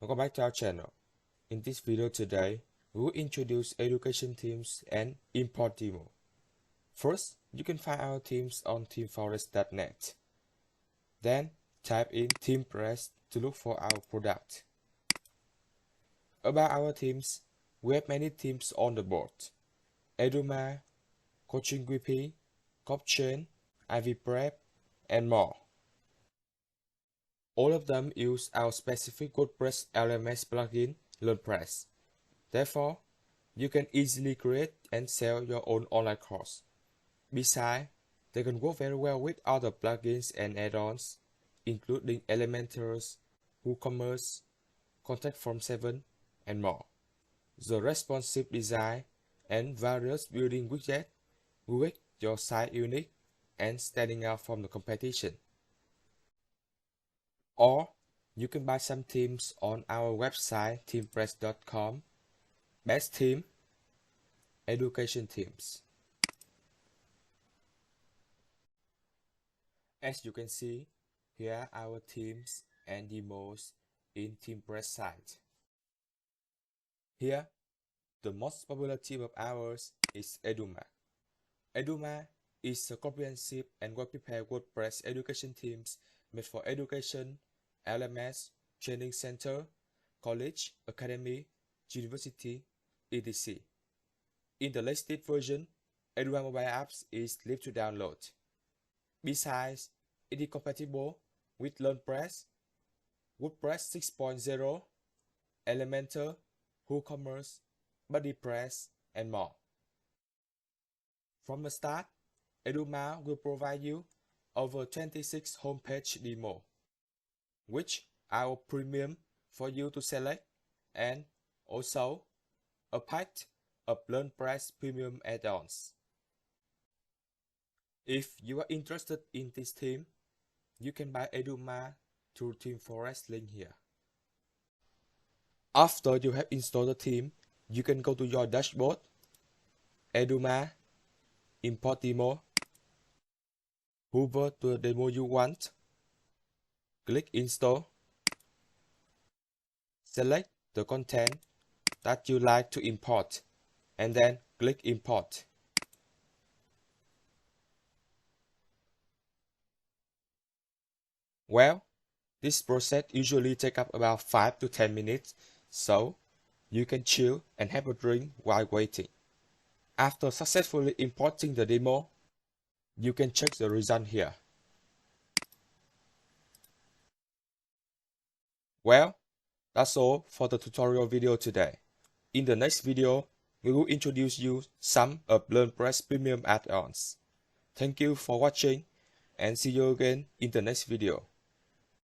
Welcome back to our channel. In this video today, we will introduce education themes and import demo. First, you can find our themes on themeforest.net. Then, type in WordPress to look for our product. About our themes, we have many themes on the board. Eduma, Coaching WP, CopChain, IV Prep, and more. All of them use our specific WordPress LMS plugin, WordPress. Therefore, you can easily create and sell your own online course. Besides, they can work very well with other plugins and add-ons, including Elementors, WooCommerce, Contact Form 7, and more. The responsive design and various building widgets will make your site unique and standing out from the competition. Or you can buy some themes on our website themepress.com. Best theme, education themes. As you can see, here are our themes and demos in ThemePress site. Here, the most popular theme of ours is Eduma. Eduma is a comprehensive and well-prepared WordPress education themes made for education, LMS, training center, college, academy, university, etc. In the latest version, Eduma mobile apps is live to download. Besides, it is compatible with WordPress, WordPress 6.0, Elementor, WooCommerce, BuddyPress, and more. From the start, Eduma will provide you over 26 homepage demo, which are premium for you to select, and also a pack of WordPress premium add-ons. If you are interested in this theme, you can buy Eduma through ThemeForest link here. After you have installed the theme, you can go to your dashboard, Eduma, import demo, hover to the demo you want, click install, select the content that you like to import, and then click import. Well, this process usually takes up about 5 to 10 minutes, so you can chill and have a drink while waiting. After successfully importing the demo, you can check the result here. Well, that's all for the tutorial video today. In the next video, we will introduce you some of WordPress premium add-ons. Thank you for watching and see you again in the next video.